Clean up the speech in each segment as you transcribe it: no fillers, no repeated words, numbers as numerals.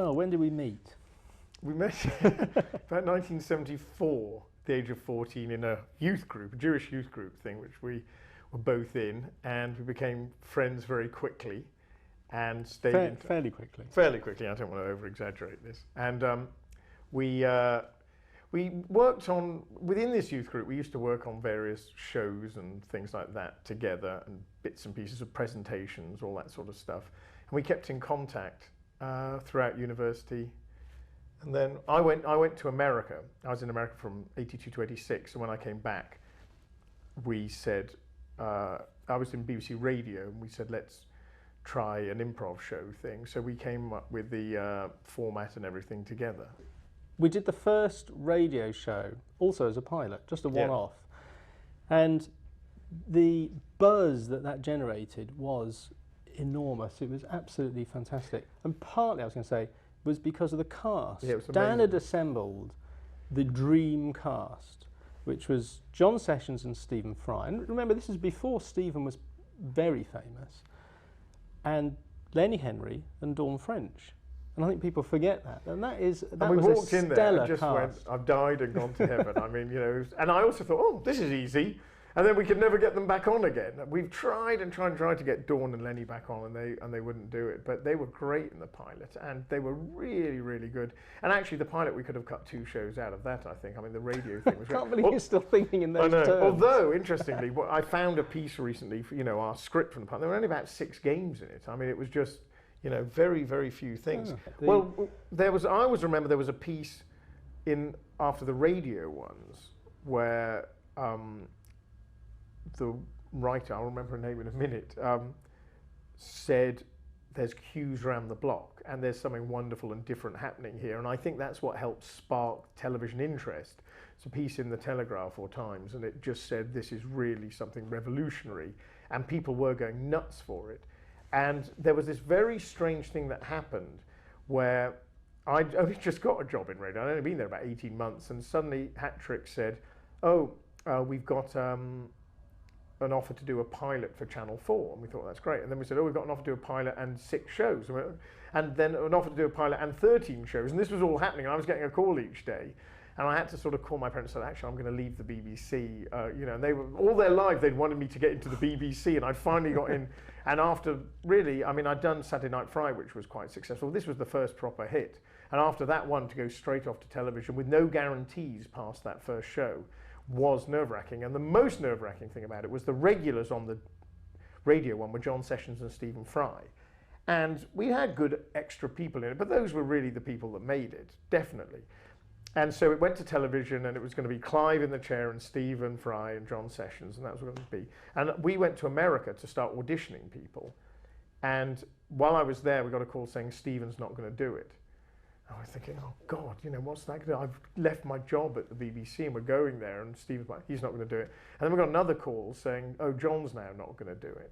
Well, when did we meet? We met about 1974, the age of 14, in a youth group, a Jewish youth group thing, which we were both in, and we became friends very quickly and stayed in fairly quickly. Fairly quickly, I don't want to over-exaggerate this. And we worked on, within this youth group, we used to work on various shows and things like that together, and bits and pieces of presentations, all that sort of stuff. And we kept in contact throughout university. And then I went to America. I was in America from 82 to 86, and when I came back, we said, I was in BBC Radio, and we said, let's try an improv show thing. So we came up with the format and everything together. We did the first radio show also as a pilot, just a one-off. And the buzz that generated was enormous. It was absolutely fantastic. And partly, I was going to say, was because of the cast. Yeah, it was Dan had assembled the dream cast, which was John Sessions and Stephen Fry. And remember, this is before Stephen was very famous, and Lenny Henry and Dawn French. And I think people forget that. And that was walked a in there stellar and just cast. went, I've died and gone to heaven. I mean, you know, and I also thought, oh, this is easy. And then we could never get them back on again. We've tried and tried to get Dawn and Lenny back on, and they wouldn't do it. But they were great in the pilot, and they were really, really good. And actually, the pilot, we could have cut 2 shows out of that, I think. I mean, the radio thing was I can't believe you're still thinking in those terms. Although, interestingly, I found a piece recently for, you know, our script from the pilot. There were only about 6 games in it. I mean, it was just, you know, very, very few things. Well, I always remember there was a piece in after the radio ones where the writer, I'll remember her name in a minute, said there's queues around the block and there's something wonderful and different happening here. And I think that's what helped spark television interest. It's a piece in the Telegraph or Times, and it just said this is really something revolutionary, and people were going nuts for it. And there was this very strange thing that happened where I'd only just got a job in radio. I'd only been there about 18 months, and suddenly Hat-Trick said, we've got an offer to do a pilot for Channel 4, and we thought that's great. And then we said, we've got an offer to do a pilot and 6 shows, and then an offer to do a pilot and 13 shows, and this was all happening, and I was getting a call each day. And I had to sort of call my parents and say, actually, I'm going to leave the BBC. You know, and they were, all their life, they'd wanted me to get into the BBC, and I finally got in. And after, really, I mean, I'd done Saturday Night Fry, which was quite successful. This was the first proper hit. And after that one, to go straight off to television with no guarantees past that first show was nerve-wracking. And the most nerve-wracking thing about it was the regulars on the radio one were John Sessions and Stephen Fry. And we had good extra people in it, but those were really the people that made it, definitely. And so it went to television, and it was going to be Clive in the chair and Stephen Fry and John Sessions, and that was what it was going to be. And we went to America to start auditioning people. And while I was there, we got a call saying Stephen's not going to do it. I was thinking, oh God, you know, what's that going to do? I've left my job at the BBC and we're going there, and Stephen's like, he's not going to do it. And then we got another call saying, oh, John's now not going to do it.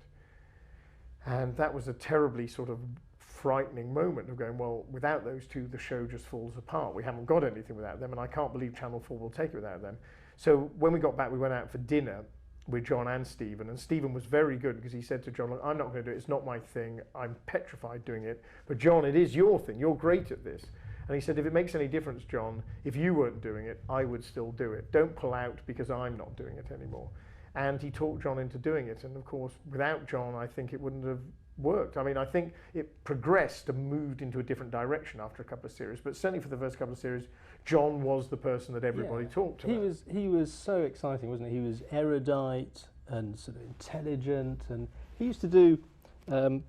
And that was a terribly sort of frightening moment of going, well, without those two, the show just falls apart. We haven't got anything without them, and I can't believe Channel 4 will take it without them. So when we got back, we went out for dinner with John and Stephen was very good, because he said to John, look, I'm not going to do it, it's not my thing, I'm petrified doing it, but John, it is your thing, you're great at this. And he said, if it makes any difference, John, if you weren't doing it, I would still do it. Don't pull out because I'm not doing it anymore. And he talked John into doing it, and of course, without John, I think it wouldn't have worked. I mean, I think it progressed and moved into a different direction after a couple of series, but certainly for the first couple of series, John was the person that everybody talked to. He was so exciting, wasn't he? He was erudite and sort of intelligent, and he used to do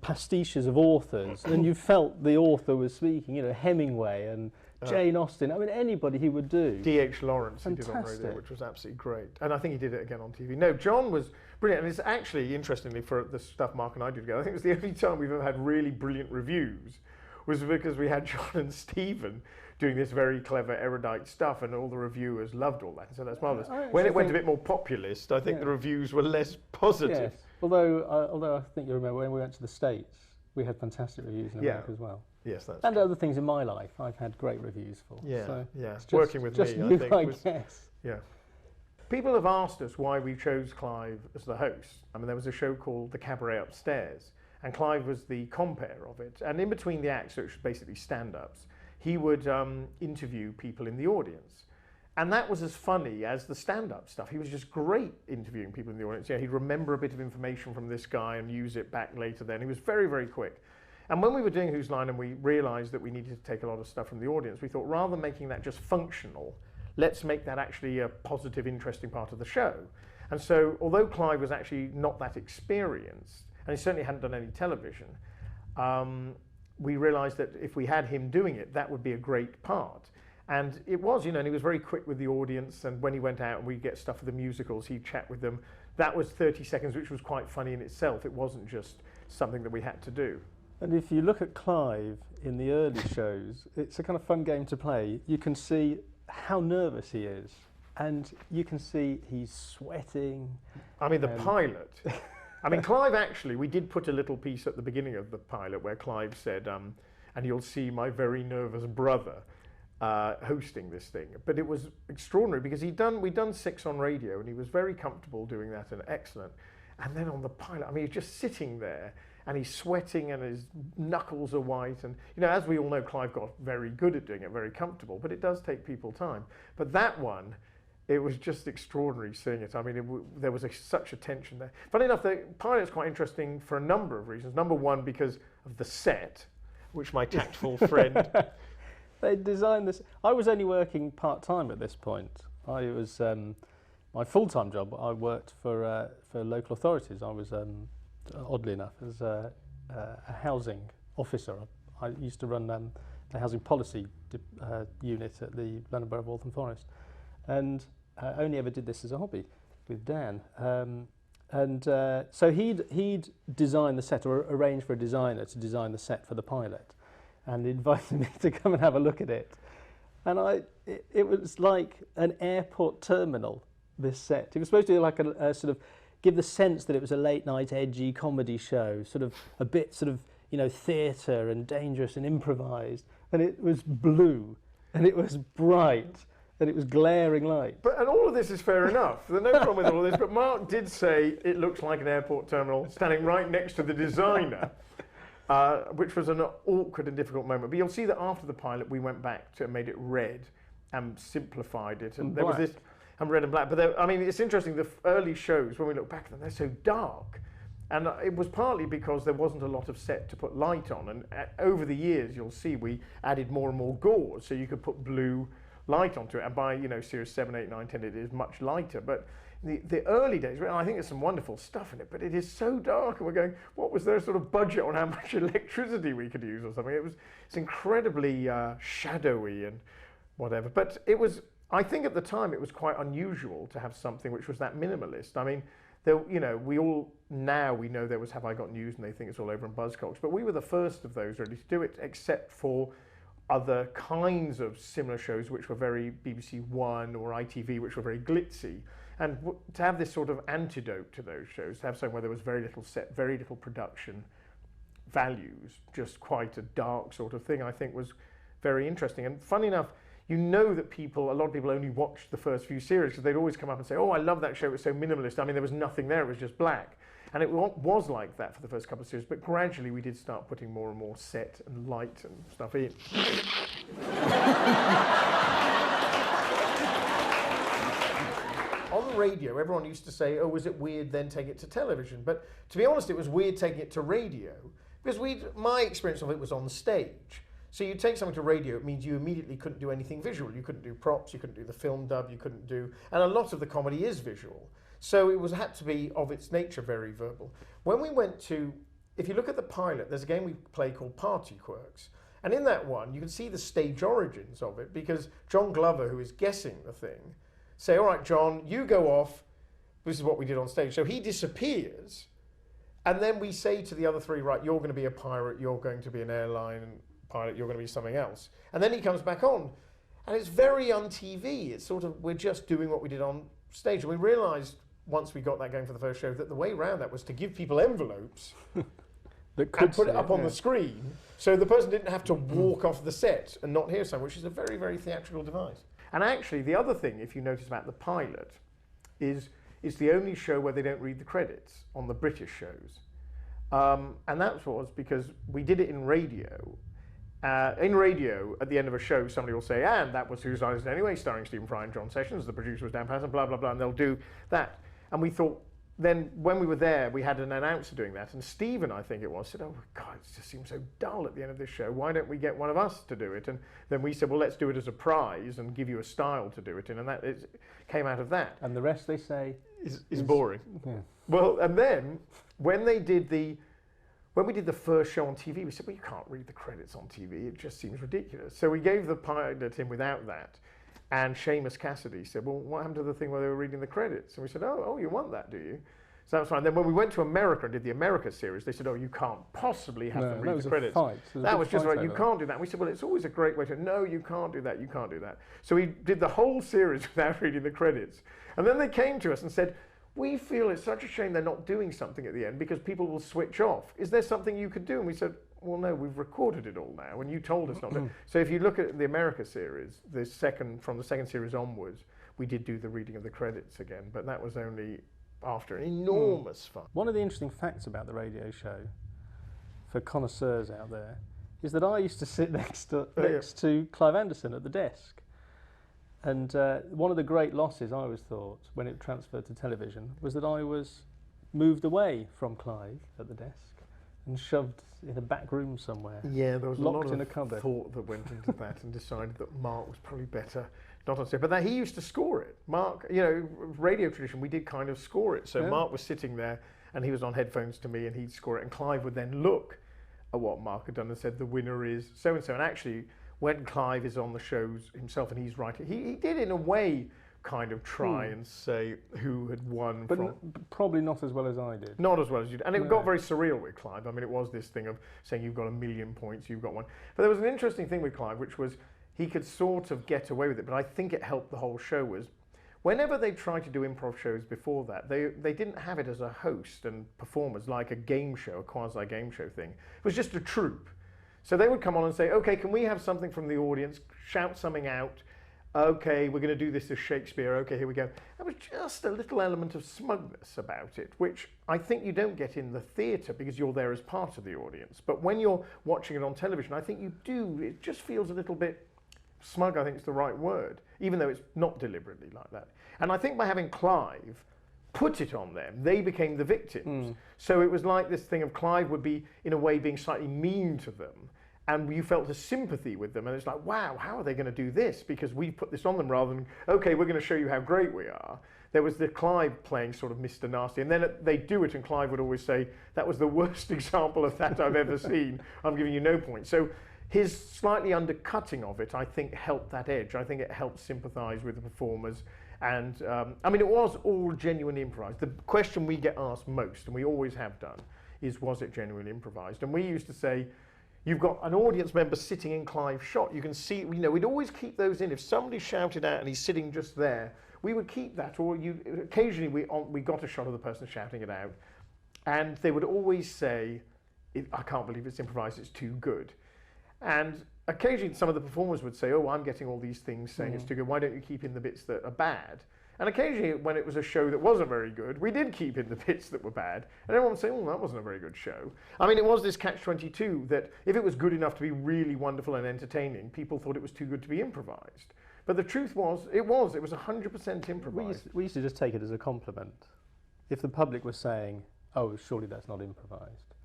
pastiches of authors, and you felt the author was speaking, you know, Hemingway and Jane Austen. I mean, anybody he would do. D.H. Lawrence he did on radio, which was absolutely great. And I think he did it again on TV. No, John was brilliant. And it's actually, interestingly, for the stuff Mark and I did together, I think it was the only time we've ever had really brilliant reviews was because we had John and Stephen doing this very clever, erudite stuff, and all the reviewers loved all that. So that's marvellous. When it went a bit more populist, I think the reviews were less positive. Yes. Although I think you remember when we went to the States, we had fantastic reviews in America as well. Yes, that's and true. other things in my life I've had great reviews for. Yeah, so it's working with me, you, I think. guess. Yeah. People have asked us why we chose Clive as the host. I mean, there was a show called The Cabaret Upstairs, and Clive was the compere of it. And in between the acts, which was basically stand-ups, he would interview people in the audience. And that was as funny as the stand-up stuff. He was just great interviewing people in the audience. Yeah, he'd remember a bit of information from this guy and use it back later then. He was very, very quick. And when we were doing Whose Line and we realized that we needed to take a lot of stuff from the audience, we thought rather than making that just functional, let's make that actually a positive, interesting part of the show. And so although Clive was actually not that experienced, and he certainly hadn't done any television, we realized that if we had him doing it, that would be a great part. And it was, and he was very quick with the audience, and when he went out and we'd get stuff for the musicals, he'd chat with them. That was 30 seconds, which was quite funny in itself. It wasn't just something that we had to do. And if you look at Clive in the early shows, it's a kind of fun game to play. You can see how nervous he is, and you can see he's sweating. I mean, the pilot. I mean, Clive actually, we did put a little piece at the beginning of the pilot where Clive said, and you'll see my very nervous brother hosting this thing. But it was extraordinary because we'd done 6 on radio and he was very comfortable doing that and excellent. And then on the pilot, I mean, he's just sitting there and he's sweating and his knuckles are white. And, as we all know, Clive got very good at doing it, very comfortable, but it does take people time. But that one, it was just extraordinary seeing it. I mean, there was such a tension there. Funny enough, the pilot's quite interesting for a number of reasons. Number one, because of the set, which my tactful friend... They designed this. I was only working part-time at this point. I was my full-time job. I worked for local authorities. I was, oddly enough, as a housing officer. I used to run the housing policy unit at the London Borough of Waltham Forest, and I only ever did this as a hobby with Dan. So he'd designed the set, or arranged for a designer to design the set for the pilot, and invited me to come and have a look at it. And it was like an airport terminal, this set. It was supposed to be like a sort of, give the sense that it was a late night edgy comedy show, sort of a bit sort of, theatre and dangerous and improvised. And it was blue, and it was bright, and it was glaring light. And all of this is fair enough. There's no problem with all of this, but Mark did say it looks like an airport terminal standing right next to the designer. Which was an awkward and difficult moment. But you'll see that after the pilot, we went back to made it red and simplified it. And there was this, and red and black. But it's interesting, the early shows, when we look back at them, they're so dark. And it was partly because there wasn't a lot of set to put light on. And over the years, you'll see we added more and more gauze, so you could put blue light onto it. And by, series 7, 8, 9, 10, it is much lighter. But the early days, and I think there's some wonderful stuff in it, but it is so dark, and we're going, what was their sort of budget on how much electricity we could use or something? It's incredibly shadowy and whatever. But it was, I think at the time, it was quite unusual to have something which was that minimalist. I mean, we know there was Have I Got News, and they think it's all over in Buzzcocks, but we were the first of those really to do it, except for other kinds of similar shows which were very BBC One or ITV, which were very glitzy. And to have this sort of antidote to those shows, to have something where there was very little set, very little production values, just quite a dark sort of thing, I think was very interesting. And funny enough, that a lot of people only watched the first few series because they'd always come up and say, oh, I love that show, it was so minimalist. I mean, there was nothing there, it was just black. And it was like that for the first couple of series, but gradually we did start putting more and more set and light and stuff in. On the radio, everyone used to say, oh, was it weird then take it to television? But to be honest, it was weird taking it to radio because my experience of it was on the stage. So you take something to radio, it means you immediately couldn't do anything visual. You couldn't do props, you couldn't do the film dub, and a lot of the comedy is visual. So it had to be, of its nature, very verbal. When we went to, if you look at the pilot, there's a game we play called Party Quirks. And in that one, you can see the stage origins of it because John Glover, who is guessing the thing, say, all right, John, you go off. This is what we did on stage. So he disappears. And then we say to the other three, right, you're going to be a pirate, you're going to be an airline pilot, you're going to be something else. And then he comes back on. And it's very un-TV. It's sort of, we're just doing what we did on stage. And we realised once we got that going for the first show that the way around that was to give people envelopes and put it up on the screen so the person didn't have to walk off the set and not hear something, which is a very, very theatrical device. And actually, the other thing, if you notice about the pilot, is it's the only show where they don't read the credits on the British shows. And that was because we did it in radio, In radio, at the end of a show, somebody will say, and that was Whose Line Is It Anyway, starring Stephen Fry and John Sessions. The producer was Dan Patterson, blah, blah, blah, and they'll do that. And we thought, then when we were there, we had an announcer doing that, and Stephen, I think it was, said, oh, God, it just seems so dull at the end of this show. Why don't we get one of us to do it? And then we said, well, let's do it as a prize and give you a style to do it in, and that came out of that. And the rest, they say, is boring. Yeah. Well, and then when we did the first show on TV, we said, well, you can't read the credits on TV. It just seems ridiculous. So we gave the pilot in without that. And Seamus Cassidy said, well, what happened to the thing where they were reading the credits? And we said, oh, you want that, do you? So that was fine. Then when we went to America and did the America series, they said, oh, you can't possibly have them read the credits. That was just right. You can't do that. And we said, well, it's always a great way to, no, you can't do that. You can't do that. So we did the whole series without reading the credits. And then they came to us and said, we feel it's such a shame they're not doing something at the end because people will switch off. Is there something you could do? And we said, well, no, we've recorded it all now, and you told us not to. So if you look at the America series, from the second series onwards, we did do the reading of the credits again, but that was only after enormous fun. One of the interesting facts about the radio show, for connoisseurs out there, is that I used to sit next to Clive Anderson at the desk. And one of the great losses I always thought when it transferred to television was that I was moved away from Clive at the desk and shoved in a back room somewhere. Yeah, there was locked a lot in a of cupboard. Thought that went into that and decided that Mark was probably better not on stage. But he used to score it. Mark, radio tradition, we did kind of score it. So yeah. Mark was sitting there and he was on headphones to me and he'd score it, and Clive would then look at what Mark had done and said, the winner is so-and-so. And actually, when Clive is on the shows himself and he's writing, he did in a way kind of try and say who had won. But probably not as well as I did. Not as well as you did. And it got very surreal with Clive. I mean, it was this thing of saying you've got 1,000,000 points, you've got one. But there was an interesting thing with Clive, which was he could sort of get away with it, but I think it helped the whole show was whenever they tried to do improv shows before that, they didn't have it as a host and performers like a game show, a quasi-game show thing. It was just a troupe. So they would come on and say, okay, can we have something from the audience, shout something out, okay, we're going to do this as Shakespeare, okay, here we go. There was just a little element of smugness about it, which I think you don't get in the theatre because you're there as part of the audience. But when you're watching it on television, I think you do, it just feels a little bit smug, I think is the right word, even though it's not deliberately like that. And I think by having Clive put it on them, they became the victims. So it was like this thing of Clive would be, in a way, being slightly mean to them, and you felt a sympathy with them, and it's like, wow, how are they going to do this? Because we put this on them rather than, okay, we're going to show you how great we are. There was the Clive playing sort of Mr. Nasty, and then they'd do it, and Clive would always say, that was the worst example of that I've ever seen. I'm giving you no points. So his slightly undercutting of it, I think, helped that edge. I think it helped sympathise with the performers. And I mean, it was all genuinely improvised. The question we get asked most, and we always have done, is was it genuinely improvised? And we used to say, you've got an audience member sitting in Clive's shot. You can see, we'd always keep those in. If somebody shouted out and he's sitting just there, we would keep that. Or occasionally we got a shot of the person shouting it out, and they would always say, I can't believe it's improvised, it's too good. And occasionally some of the performers would say, oh, I'm getting all these things saying it's too good, why don't you keep in the bits that are bad? And occasionally when it was a show that wasn't very good, we did keep in the bits that were bad, and everyone would say, oh, that wasn't a very good show. I mean, it was this catch-22 that if it was good enough to be really wonderful and entertaining, people thought it was too good to be improvised. But the truth was, it was 100% improvised. We used to just take it as a compliment. If the public was saying, oh, surely that's not improvised,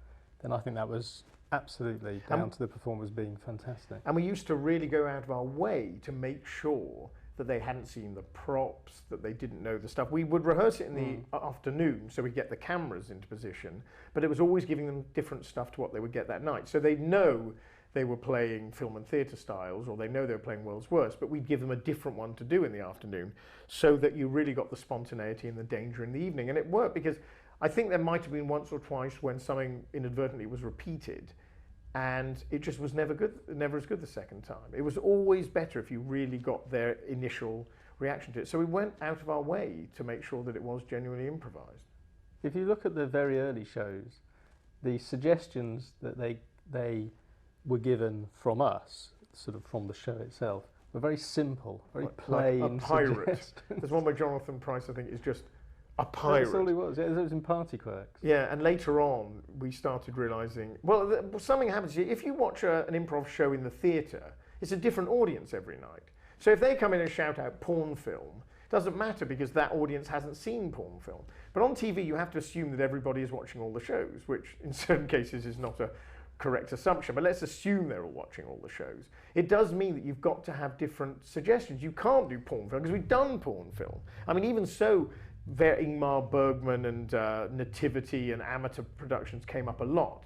then I think that was absolutely down to the performers being fantastic. And we used to really go out of our way to make sure that they hadn't seen the props, that they didn't know the stuff. We would rehearse it in the afternoon, so we'd get the cameras into position, but it was always giving them different stuff to what they would get that night. So they'd know they were playing film and theatre styles, or they know they were playing World's Worst, but we'd give them a different one to do in the afternoon, so that you really got the spontaneity and the danger in the evening. And it worked, because I think there might have been once or twice when something inadvertently was repeated, and it just was never as good the second time. It was always better if you really got their initial reaction to it. So we went out of our way to make sure that it was genuinely improvised. If you look at the very early shows, the suggestions that they were given from us, sort of from the show itself, were very simple, very plain. Like a pirate. There's one by Jonathan Pryce, I think, is just a pirate. That's all he was. It was in Party Quirks. Yeah, and later on, we started realising, well, something happens here. If you watch an improv show in the theatre, it's a different audience every night. So if they come in and shout out porn film, it doesn't matter because that audience hasn't seen porn film. But on TV, you have to assume that everybody is watching all the shows, which in certain cases is not a correct assumption, but let's assume they're all watching all the shows. It does mean that you've got to have different suggestions. You can't do porn film because we've done porn film. I mean, even so, Ingmar Bergman and Nativity and amateur productions came up a lot.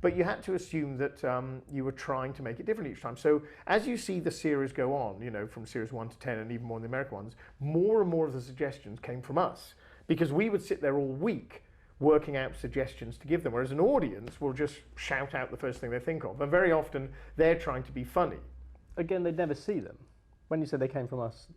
But you had to assume that you were trying to make it different each time. So as you see the series go on, you know, from series 1 to 10 and even more in the American ones, more and more of the suggestions came from us because we would sit there all week working out suggestions to give them, whereas an audience will just shout out the first thing they think of. And very often they're trying to be funny. Again, they'd never see them. When you said they came from us,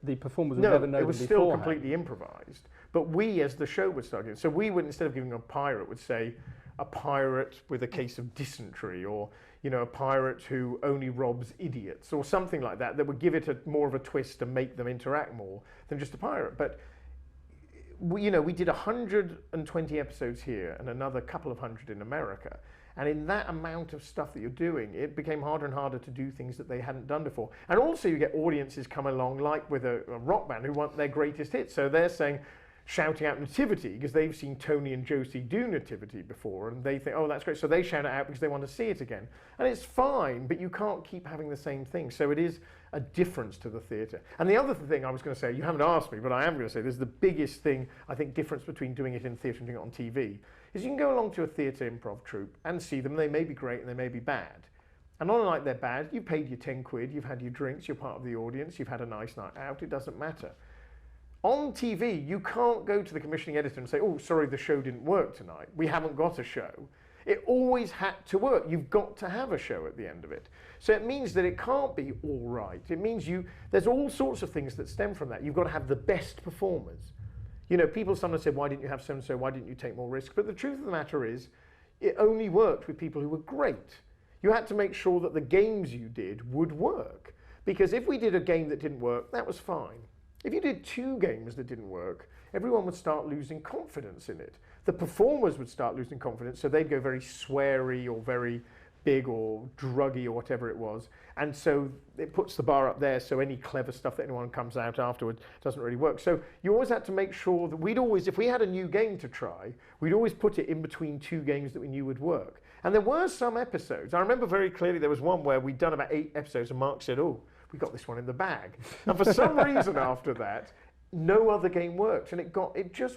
the performers would never know them beforehand. No, it was still completely improvised. But we, as the show was starting, so we would, instead of giving a pirate, would say a pirate with a case of dysentery, or you know, a pirate who only robs idiots, or something like that. That would give it more of a twist and make them interact more than just a pirate. But we did 120 episodes here and another couple of hundred in America. And in that amount of stuff that you're doing, it became harder and harder to do things that they hadn't done before. And also you get audiences come along, like with a rock band, who want their greatest hits. So they're shouting out Nativity because they've seen Tony and Josie do Nativity before, and they think, oh, that's great. So they shout it out because they want to see it again. And it's fine, but you can't keep having the same thing. So it is a difference to the theatre. And the other thing I was going to say, you haven't asked me, but I am going to say, this is the biggest thing, I think, difference between doing it in theatre and doing it on TV, is you can go along to a theatre improv troupe and see them. They may be great and they may be bad. And on a night they're bad, you've paid your 10 quid, you've had your drinks, you're part of the audience, you've had a nice night out, it doesn't matter. On TV, you can't go to the commissioning editor and say, oh, sorry, the show didn't work tonight. We haven't got a show. It always had to work. You've got to have a show at the end of it. So it means that it can't be all right. It means there's all sorts of things that stem from that. You've got to have the best performers. You know, people sometimes say, why didn't you have so-and-so? Why didn't you take more risk? But the truth of the matter is, it only worked with people who were great. You had to make sure that the games you did would work. Because if we did a game that didn't work, that was fine. If you did 2 games that didn't work, everyone would start losing confidence in it. The performers would start losing confidence, so they'd go very sweary or very big or druggy or whatever it was. And so it puts the bar up there, so any clever stuff that anyone comes out afterwards doesn't really work. So you always had to make sure that if we had a new game to try, we'd always put it in between 2 games that we knew would work. And there were some episodes, I remember very clearly there was one where we'd done about 8 episodes and Mark said, oh, we got this one in the bag. And for some reason after that, no other game worked, and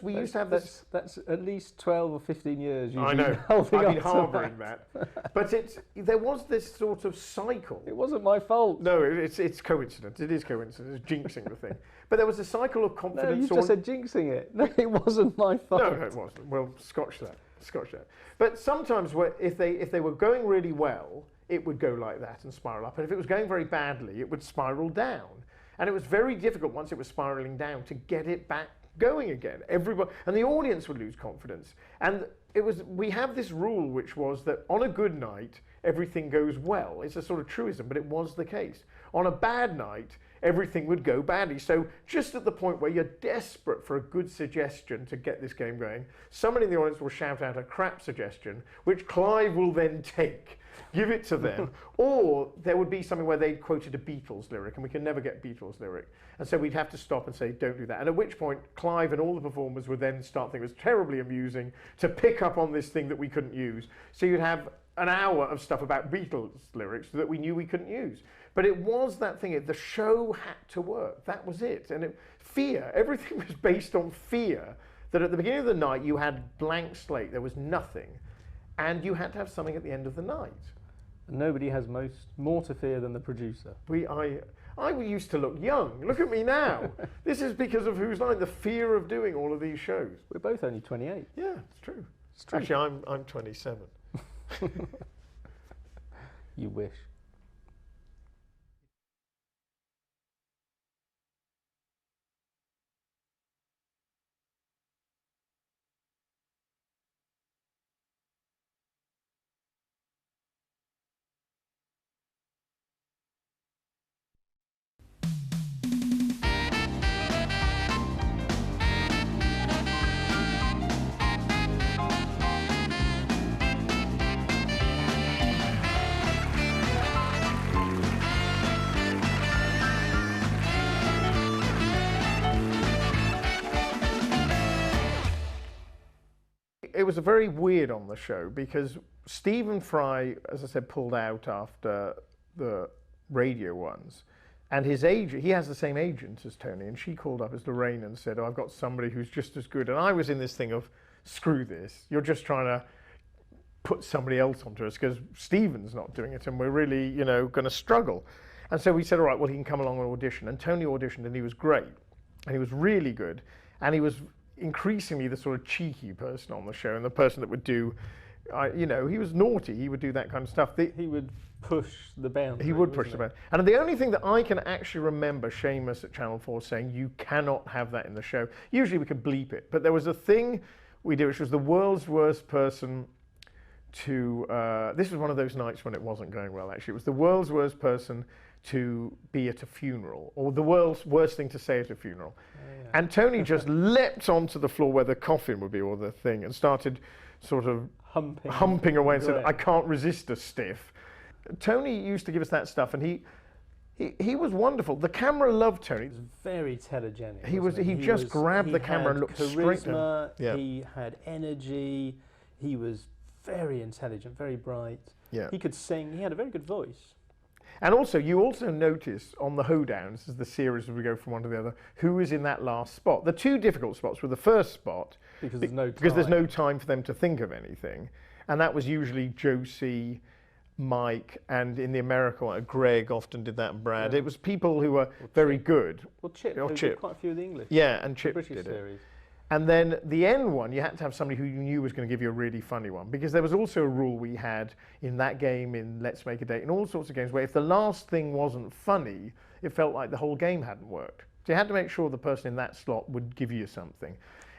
we used to have this. That's at least 12 or 15 years. I know. I've been harbouring that. But there was this sort of cycle. It wasn't my fault. No, it's coincidence. It is coincidence. It's jinxing the thing. But there was a cycle of confidence. No, you just said jinxing it. No, it wasn't my fault. No, it wasn't. Well, scotch that. But sometimes if they were going really well, it would go like that and spiral up. And if it was going very badly, it would spiral down. And it was very difficult once it was spiraling down to get it back going again. Everybody, and the audience would lose confidence. And we have this rule, which was that on a good night, everything goes well. It's a sort of truism, but it was the case. On a bad night, everything would go badly. So just at the point where you're desperate for a good suggestion to get this game going, someone in the audience will shout out a crap suggestion, which Clive will then take, give it to them, or there would be something where they'd quoted a Beatles lyric, and we can never get Beatles lyric. And so we'd have to stop and say, don't do that. And at which point, Clive and all the performers would then start thinking it was terribly amusing to pick up on this thing that we couldn't use. So you'd have an hour of stuff about Beatles lyrics that we knew we couldn't use. But it was that thing, the show had to work. That was it. And fear, everything was based on fear, that at the beginning of the night you had blank slate, there was nothing, and you had to have something at the end of the night. Nobody has more to fear than the producer. I used to look young. Look at me now. This is because of Whose Line, the fear of doing all of these shows. We're both only 28. Yeah, it's true. Actually, I'm 27. You wish. It was very weird on the show because Stephen Fry, as I said, pulled out after the radio ones. And his agent, he has the same agent as Tony, and she called up as Lorraine and said, oh, I've got somebody who's just as good. And I was in this thing of, screw this, you're just trying to put somebody else onto us because Stephen's not doing it and we're really, you know, going to struggle. And so we said, all right, well, he can come along and audition. And Tony auditioned and he was great. And he was really good. And he was increasingly the sort of cheeky person on the show and the person that would do, you know, he was naughty. He would do that kind of stuff. He would push the boundary. He would push the boundary. And the only thing that I can actually remember Seamus at Channel 4 saying, you cannot have that in the show. Usually we could bleep it. But there was a thing we did, which was the world's worst person to, this was one of those nights when it wasn't going well, actually. It was the world's worst person to be at a funeral, or the world's worst thing to say at a funeral. Oh, yeah. And Tony just leapt onto the floor where the coffin would be, or the thing, and started sort of humping away and said, I can't resist a stiff. Tony used to give us that stuff, and he was wonderful. The camera loved Tony. He was very telegenic. He just grabbed the camera and looked straight down. Yeah. He had energy. He was very intelligent, very bright. Yeah. He could sing. He had a very good voice. And also, you also notice on the hoedowns, as the series as we go from one to the other, who is in that last spot. The two difficult spots were the first spot, because there's no time for them to think of anything, and that was usually Josie, Mike, and in the American one, Greg often did that, and Brad. Yeah. It was people who were very good. Well, Chip, who did quite a few of the English. Yeah, and Chip British did series. it. And then the end one, you had to have somebody who you knew was going to give you a really funny one, because there was also a rule we had in that game, in Let's Make a Date, in all sorts of games, where if the last thing wasn't funny, it felt like the whole game hadn't worked. So you had to make sure the person in that slot would give you something.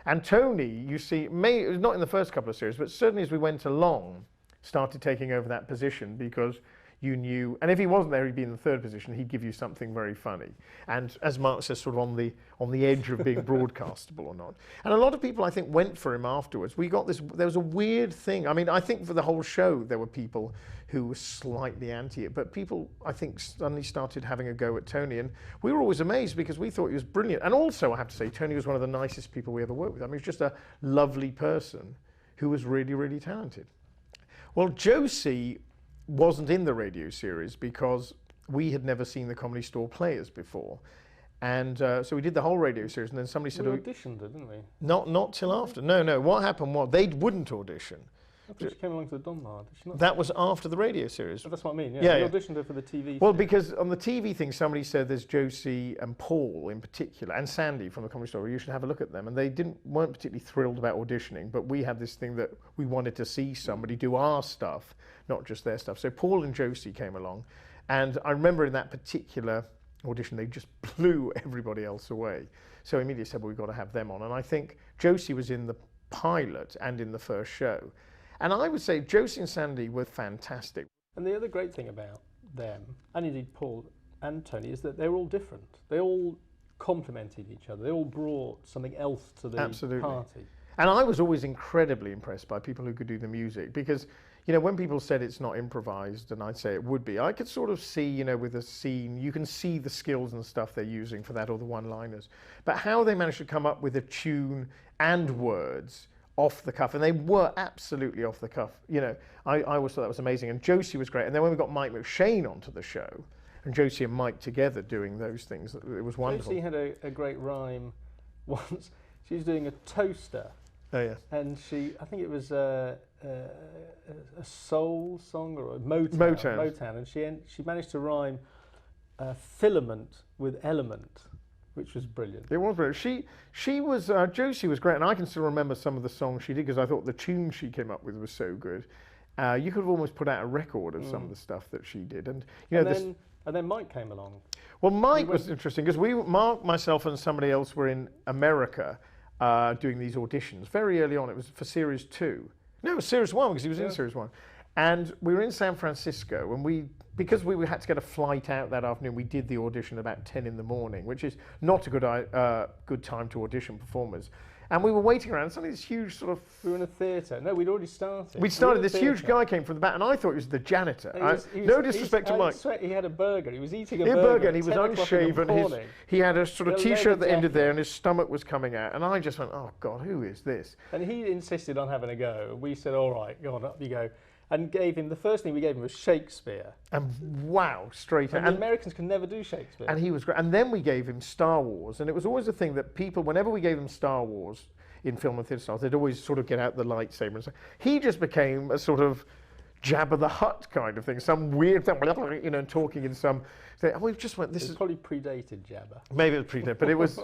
And Tony, you see, not in the first couple of series, but certainly as we went along, started taking over that position, because you knew, and if he wasn't there, he'd be in the third position, he'd give you something very funny. And as Mark says, sort of on the edge of being broadcastable or not. And a lot of people, I think, went for him afterwards. We got this, there was a weird thing. I mean, I think for the whole show, there were people who were slightly anti it, but people, I think, suddenly started having a go at Tony. And we were always amazed because we thought he was brilliant. And also, I have to say, Tony was one of the nicest people we ever worked with. I mean, he was just a lovely person who was really, really talented. Well, Josie wasn't in the radio series because we had never seen the Comedy Store players before. And so we did the whole radio series, and then somebody said... We auditioned, didn't we? Not till after. No. What happened was they wouldn't audition. I thought she came along to the Donmar, did she not? That was after the radio series. Oh, that's what I mean, yeah. We auditioned her for the TV Well, series. because on the TV thing, somebody said there's Josie and Paul in particular, and Sandy from the Comedy Store, you should have a look at them. And they weren't particularly thrilled about auditioning, but we had this thing that we wanted to see somebody do our stuff, not just their stuff. So Paul and Josie came along, and I remember in that particular audition, they just blew everybody else away. So I immediately said, well, we've got to have them on. And I think Josie was in the pilot and in the first show. And I would say Josie and Sandy were fantastic. And the other great thing about them, and indeed Paul and Tony, is that they're all different. They all complemented each other. They all brought something else to the party. And I was always incredibly impressed by people who could do the music, because, you know, when people said it's not improvised, and I'd say it would be, I could sort of see, you know, with a scene, you can see the skills and stuff they're using for that, or the one-liners. But how they managed to come up with a tune and words off the cuff, and they were absolutely off the cuff. You know, I always thought that was amazing, and Josie was great. And then when we got Mike McShane onto the show, and Josie and Mike together doing those things, it was wonderful. Josie had a great rhyme once. She was doing a toaster. Oh yeah. And I think it was a soul song or a Motown, and she managed to rhyme filament with element, which was brilliant. It was brilliant. She was, Josie was great, and I can still remember some of the songs she did, because I thought the tune she came up with was so good. You could have almost put out a record of some of the stuff that she did. And you know, and then Mike came along. Well, Mike was interesting, because Mark, myself, and somebody else were in America doing these auditions very early on. It was for Series 2. No, it was Series 1, because he was in Series 1. And we were in San Francisco, and because we had to get a flight out that afternoon, we did the audition about 10 in the morning, which is not a good time to audition performers. And we were waiting around, and suddenly this huge sort of... We were in a theatre. No, we'd already started. We'd started, this huge guy came from the back, and I thought he was the janitor. No disrespect to Mike. I swear he had a burger. He was eating a burger, burger and he was unshaven. He had a sort of T-shirt that ended there, and his stomach was coming out. And I just went, oh, God, who is this? And he insisted on having a go. And we said, all right, go on, up you go. And gave him, the first thing we gave him was Shakespeare. And wow, straight out. And the Americans can never do Shakespeare. And he was great. And then we gave him Star Wars. And it was always a thing that people, whenever we gave them Star Wars in film and theatre styles, they'd always sort of get out the lightsaber and stuff. He just became a sort of Jabba the Hutt kind of thing, some weird thing, you know, talking in some... And we just went, this is... probably predated Jabba. Maybe it was predated, but it was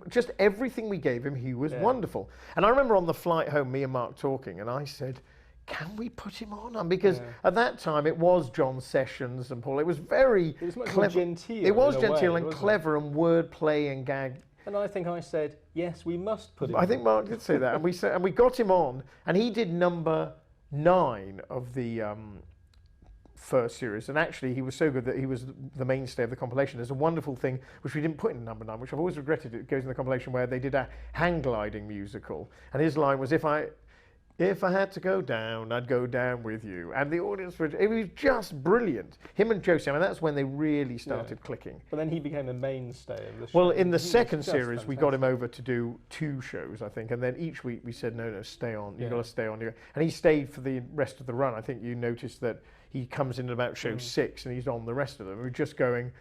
just everything we gave him, he was wonderful. And I remember on the flight home, me and Mark talking, and I said, can we put him on? Because at that time it was John Sessions and Paul. It was very It was much clever. more genteel. It was genteel way, and clever and wordplay and gag. And I think I said, yes, we must put him I on. think Mark did say that, and we got him on, and he did number 9 of the first series. And actually, he was so good that he was the mainstay of the compilation. There's a wonderful thing which we didn't put in number 9, which I've always regretted. It goes in the compilation where they did a hang gliding musical, and his line was, If I had to go down, I'd go down with you. And the audience, it was just brilliant. Him and Josie, I mean, that's when they really started clicking. But then he became a mainstay of the show. Well, in the second series, we got him over to do 2 shows, I think. And then each week we said, no, stay on. You've got to stay on. And he stayed for the rest of the run. I think you noticed that he comes in at about show 6 and he's on the rest of them. We're just going,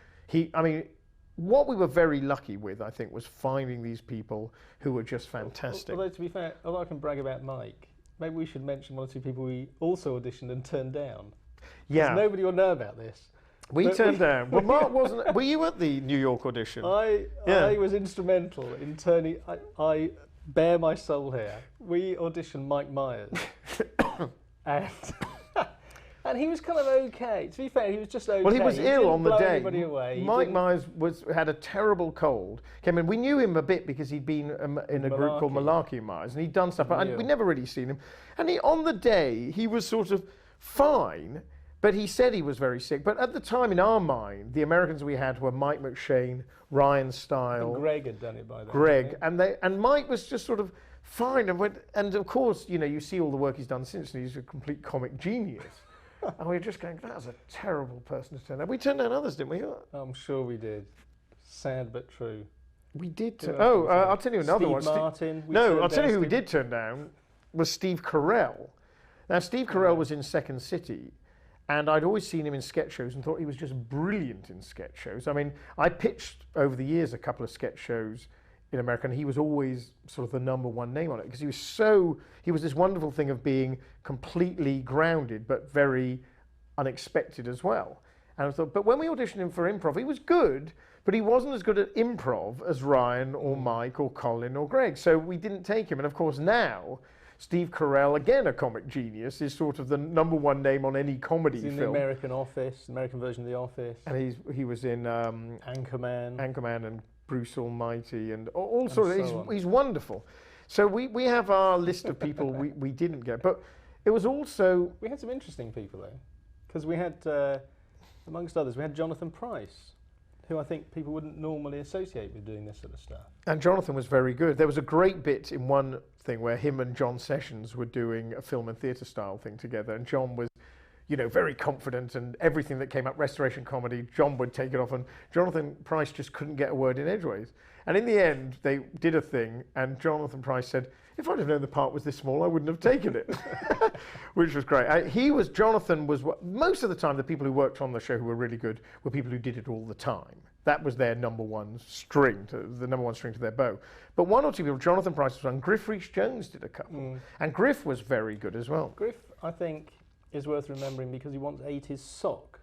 what we were very lucky with, I think, was finding these people who were just fantastic. Although, to be fair, although I can brag about Mike, maybe we should mention 1 or 2 people we also auditioned and turned down. Yeah. Nobody will know about this. We turned down. Well, Mark wasn't... Were you at the New York audition? I was instrumental in turning... I bare my soul here. We auditioned Mike Myers. And he was kind of okay. To be fair, he was just okay. Well, he was ill on the day. Away. Mike Myers had a terrible cold. Came in. We knew him a bit because he'd been in a group called Malarkey Myers, and he'd done stuff. And we'd never really seen him. And on the day, he was sort of fine, but he said he was very sick. But at the time, in our mind, the Americans we had were Mike McShane, Ryan Stile. And Greg had done it by then. Greg, and Mike was just sort of fine. And of course, you know, you see all the work he's done since, and he's a complete comic genius. And we were just going, that was a terrible person to turn down. We turned down others, didn't we? I'm sure we did. Sad but true. We did turn... I'll tell you another one. Steve Martin. I'll tell you who we did turn down was Steve Carell. Now, Steve Carell was in Second City, and I'd always seen him in sketch shows and thought he was just brilliant in sketch shows. I mean, I pitched over the years a couple of sketch shows in America, and he was always sort of the number 1 name on it because he was this wonderful thing of being completely grounded but very unexpected as well. And I thought, but when we auditioned him for improv, he was good, but he wasn't as good at improv as Ryan or Mike or Colin or Greg, so we didn't take him. And of course now, Steve Carell, again a comic genius, is sort of the number 1 name on any comedy film. He's in the American Office, American version of The Office. And he was in Anchorman and Bruce Almighty and all sorts of... He's wonderful. So we have our list of people we didn't get. But it was also... We had some interesting people, though. Because we had, amongst others, we had Jonathan Pryce, who I think people wouldn't normally associate with doing this sort of stuff. And Jonathan was very good. There was a great bit in one thing where him and John Sessions were doing a film and theatre style thing together, and John was, you know, very confident, and everything that came up, restoration comedy, John would take it off, and Jonathan Pryce just couldn't get a word in edgeways. And in the end, they did a thing, and Jonathan Pryce said, if I'd have known the part was this small, I wouldn't have taken it, which was great. Jonathan was, most of the time, the people who worked on the show who were really good were people who did it all the time. That was their number 1 string, the number 1 string to their bow. But 1 or 2 people, Jonathan Pryce was on, Griff Rhys-Jones did a couple, and Griff was very good as well. Griff, I think, is worth remembering because he once ate his sock.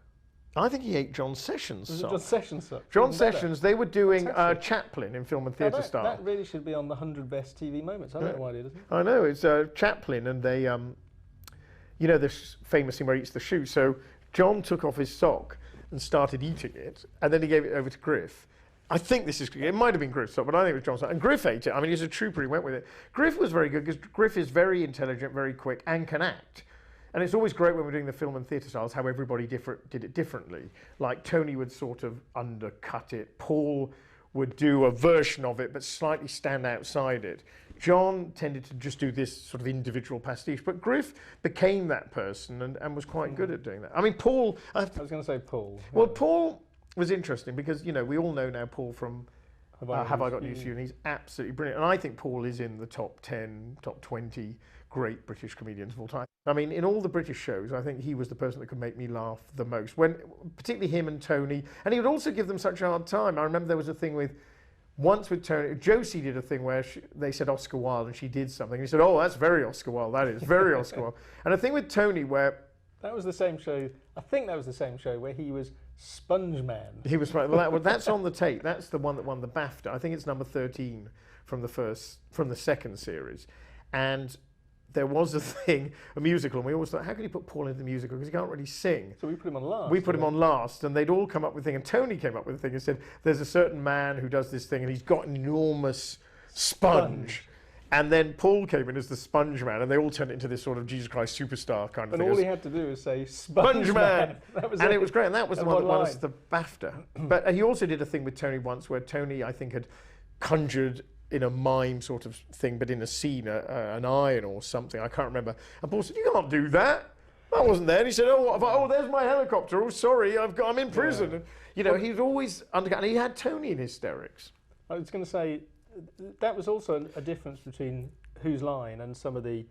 I think he ate John Sessions' sock. John Sessions' sock? John Sessions, they were doing Chaplin in film and theatre style. That really should be on the 100 best TV moments. I don't know why it isn't. I know, it's Chaplin, and they, you know, this famous scene where he eats the shoe. So John took off his sock and started eating it, and then he gave it over to Griff. I think it might have been Griff's sock, but I think it was John's sock. And Griff ate it. I mean, he's a trooper, he went with it. Griff was very good because Griff is very intelligent, very quick, and can act. And it's always great when we're doing the film and theatre styles how everybody did it differently. Like Tony would sort of undercut it. Paul would do a version of it but slightly stand outside it. John tended to just do this sort of individual pastiche, but Griff became that person and was quite good at doing that. I mean, Paul... I was going to say Paul. Well, Paul was interesting because, you know, we all know now Paul from Have I Got News for You, and he's absolutely brilliant. And I think Paul is in the top 10, top 20 great British comedians of all time. I mean, in all the British shows, I think he was the person that could make me laugh the most, particularly him and Tony. And he would also give them such a hard time. I remember there was a thing once with Tony, Josie did a thing where they said Oscar Wilde and she did something. And he said, oh, that's very Oscar Wilde, that is, very Oscar Wilde. And a thing with Tony where... That was the same show, I think that was the same show where he was Sponge Man. He was, well, that's on the tape. That's the one that won the BAFTA. I think it's number 13 from the second series. And there was a musical, and we always thought, how can you put Paul into the musical? Because he can't really sing. So we put him on last. We put him on last, and they'd all come up with a thing, and Tony came up with a thing and said, there's a certain man who does this thing, and he's got an enormous sponge. And then Paul came in as the Sponge Man, and they all turned it into this sort of Jesus Christ superstar kind of thing. And all he had to do was say, Sponge Man! And it was great, and that was the one that won us the BAFTA. But he also did a thing with Tony once where Tony, I think, had conjured in a mime sort of thing, but in a scene, an iron or something, I can't remember. And Paul said, you can't do that. That wasn't there. And he said, oh, there's my helicopter. Oh, sorry, I'm in prison. Yeah. And, you know, he's always and he had Tony in hysterics. I was going to say, that was also a difference between Whose Line and some of the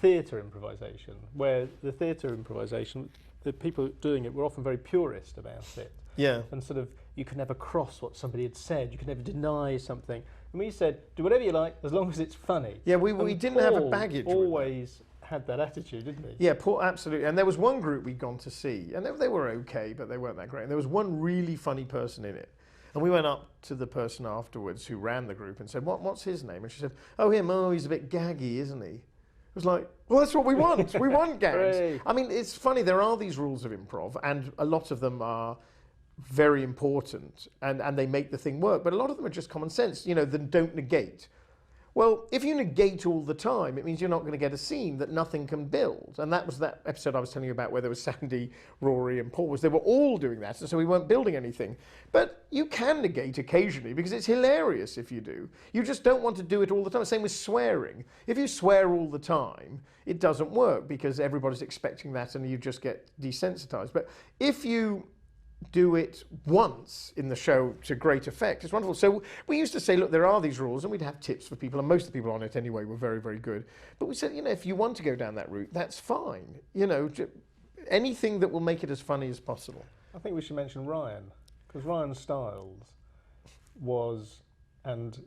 theatre improvisation, where the theatre improvisation, the people doing it were often very purist about it. Yeah. And sort of, you could never cross what somebody had said, you could never deny something. And we said, do whatever you like, as long as it's funny. Yeah, we didn't have a baggage. Always had that attitude, didn't he? Yeah, Paul, absolutely. And there was one group we'd gone to see, and they were okay, but they weren't that great. And there was one really funny person in it. And we went up to the person afterwards who ran the group and said, what's his name? And she said, oh, him, he's a bit gaggy, isn't he? It was like, well, that's what we want. We want gags. Hooray. I mean, it's funny, there are these rules of improv, and a lot of them are very important, and they make the thing work, but a lot of them are just common sense, you know, that don't negate. Well, if you negate all the time, it means you're not going to get a scene that nothing can build. And that was that episode I was telling you about where there was Sandy, Rory and Paul. They were all doing that, and so we weren't building anything. But you can negate occasionally because it's hilarious if you do. You just don't want to do it all the time. Same with swearing. If you swear all the time, it doesn't work because everybody's expecting that and you just get desensitized. But if you do it once in the show to great effect, it's wonderful. So we used to say, look, there are these rules, and we'd have tips for people, and most of the people on it anyway were very, very good. But we said, you know, if you want to go down that route, that's fine. You know, anything that will make it as funny as possible. I think we should mention Ryan, because Ryan Stiles was, and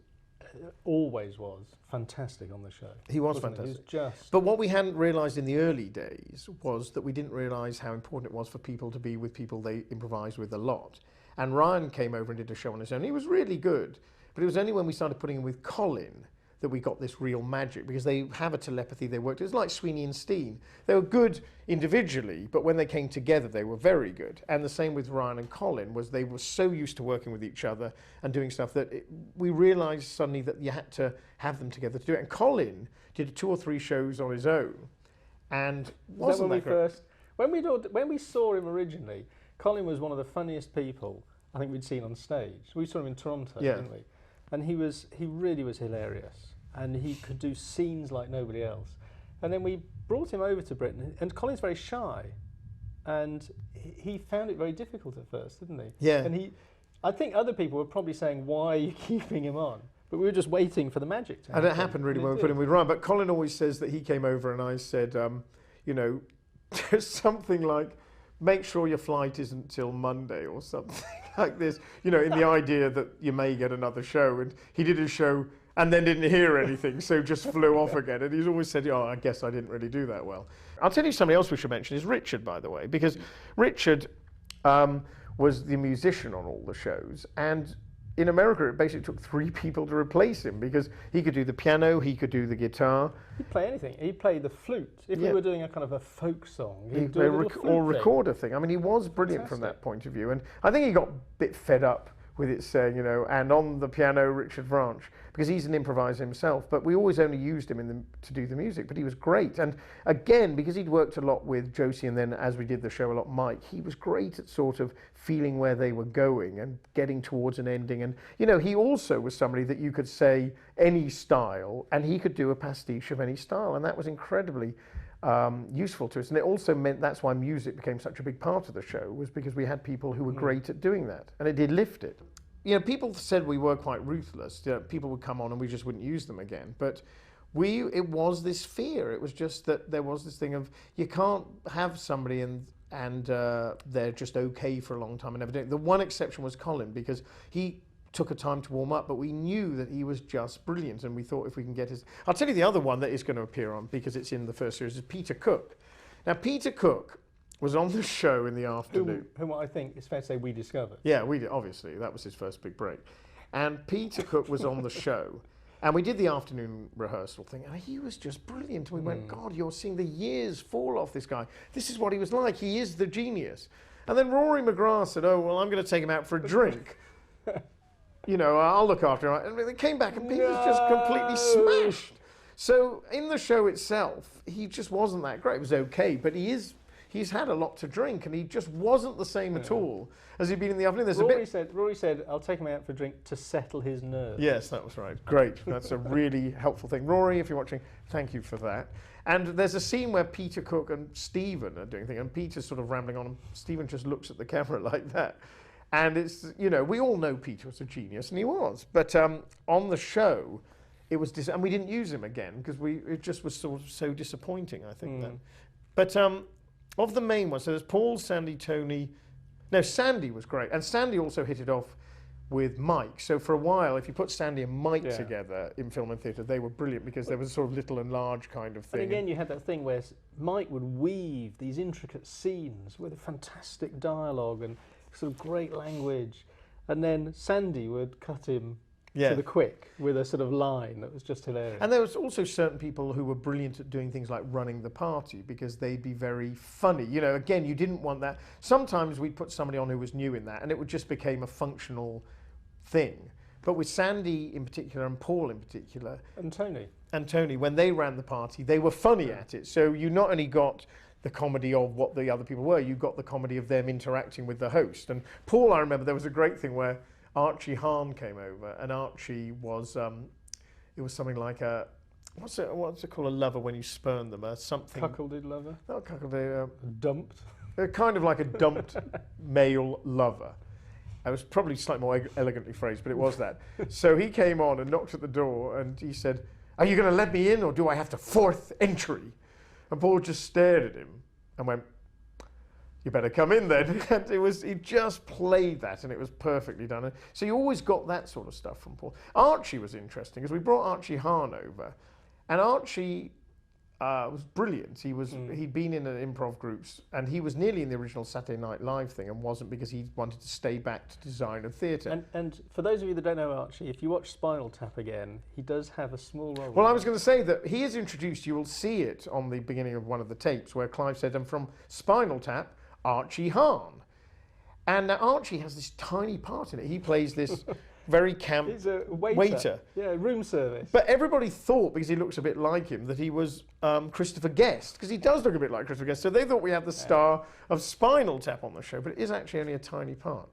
always was, fantastic on the show. He was fantastic. He was just... But what we hadn't realised in the early days was that we didn't realise how important it was for people to be with people they improvised with a lot. And Ryan came over and did a show on his own. He was really good, but it was only when we started putting him with Colin that we got this real magic, because they have a telepathy they worked. It was like Sweeney and Steen. They were good individually, but when they came together, they were very good. And the same with Ryan and Colin, was they were so used to working with each other and doing stuff that we realised suddenly that you had to have them together to do it. And Colin did 2 or 3 shows on his own, and wasn't that great. When we saw him originally, Colin was one of the funniest people I think we'd seen on stage. We saw him in Toronto, didn't we? And he really was hilarious. And he could do scenes like nobody else. And then we brought him over to Britain, and Colin's very shy, and he found it very difficult at first, didn't he? Yeah. And I think other people were probably saying, why are you keeping him on? But we were just waiting for the magic to happen. And it happened really when we put him with Ryan. But Colin always says that he came over and I said, you know, there's something like, make sure your flight isn't till Monday or something like this, you know, in the idea that you may get another show. And he did his show and then didn't hear anything, so just flew off again. And he's always said, oh, I guess I didn't really do that well. I'll tell you somebody else we should mention is Richard, by the way, because Richard was the musician on all the shows. And in America, it basically took 3 people to replace him, because he could do the piano, he could do the guitar. He'd play anything. He'd play the flute. If we were doing a kind of a folk song, he'd do play a little flute recorder thing. I mean, he was brilliant from that point of view. And I think he got a bit fed up with it saying, you know, and on the piano, Richard Branch, because he's an improviser himself, but we always only used him to do the music, but he was great. And again, because he'd worked a lot with Josie and then as we did the show a lot, Mike, he was great at sort of feeling where they were going and getting towards an ending. And, you know, he also was somebody that you could say any style and he could do a pastiche of any style. And that was incredibly useful to us. And it also meant that's why music became such a big part of the show, was because we had people who were great at doing that. And it did lift it. You know, people said we were quite ruthless. You know, people would come on and we just wouldn't use them again. But it was this fear. It was just that there was this thing of you can't have somebody and they're just okay for a long time and never do it. The one exception was Colin, because he took a time to warm up, but we knew that he was just brilliant, and we thought if we can get his... I'll tell you the other one that is going to appear on, because it's in the first series, is Peter Cook. Now, Peter Cook was on the show in the afternoon. Whom I think it's fair to say we discovered. Yeah, we did, obviously. That was his first big break. And Peter Cook was on the show, and we did the afternoon rehearsal thing, and he was just brilliant. We went, God, you're seeing the years fall off this guy. This is what he was like. He is the genius. And then Rory McGrath said, oh, well, I'm going to take him out for a drink. You know, I'll look after him. And they came back and Peter was just completely smashed. So in the show itself, he just wasn't that great. It was okay, but he's had a lot to drink, and he just wasn't the same at all as he'd been in the afternoon. Rory said, I'll take him out for a drink to settle his nerves. Yes, that was right. Great. That's a really helpful thing. Rory, if you're watching, thank you for that. And there's a scene where Peter Cook and Stephen are doing things, and Peter's sort of rambling on, and Stephen just looks at the camera like that. And it's, you know, we all know Peter was a genius, and he was. But on the show, it was, and we didn't use him again because it just was sort of so disappointing, I think. Then. But of the main ones, so there's Paul, Sandy, Tony. No, Sandy was great, and Sandy also hit it off with Mike. So for a while, if you put Sandy and Mike together in film and theatre, they were brilliant because there was a sort of little and large kind of thing. And again, you had that thing where Mike would weave these intricate scenes with a fantastic dialogue and sort of great language, and then Sandy would cut him to the quick with a sort of line that was just hilarious. And there was also certain people who were brilliant at doing things like running the party because they'd be very funny. You know, again, you didn't want that. Sometimes we'd put somebody on who was new in that, and it would just became a functional thing. But with Sandy in particular and Paul in particular, and Tony, when they ran the party, they were funny at it. So you not only got the comedy of what the other people were, you got the comedy of them interacting with the host. And Paul, I remember there was a great thing where Archie Hahn came over, and Archie was, it was something like a, what's it called, a lover when you spurn them, something. Cuckolded lover? Not cuckolded. Dumped? Kind of like a dumped male lover. It was probably slightly more elegantly phrased, but it was that. So he came on and knocked at the door, and he said, are you going to let me in, or do I have to fourth entry? And Paul just stared at him and went, you better come in then. And he just played that, and it was perfectly done. So you always got that sort of stuff from Paul. Archie was interesting, because we brought Archie Hahn over, and Archie was brilliant. He'd been in an improv groups, and he was nearly in the original Saturday Night Live thing, and wasn't because he wanted to stay back to design of theatre. And for those of you that don't know Archie, if you watch Spinal Tap again, he does have a small role. Well, I was going to say that he is introduced, you will see it on the beginning of one of the tapes, where Clive said, I'm from Spinal Tap, Archie Hahn. And Archie has this tiny part in it. He plays this very camp He's a waiter. Yeah, room service. But everybody thought, because he looks a bit like him, that he was Christopher Guest, because he does look a bit like Christopher Guest. So they thought we had the star of Spinal Tap on the show, but it is actually only a tiny part.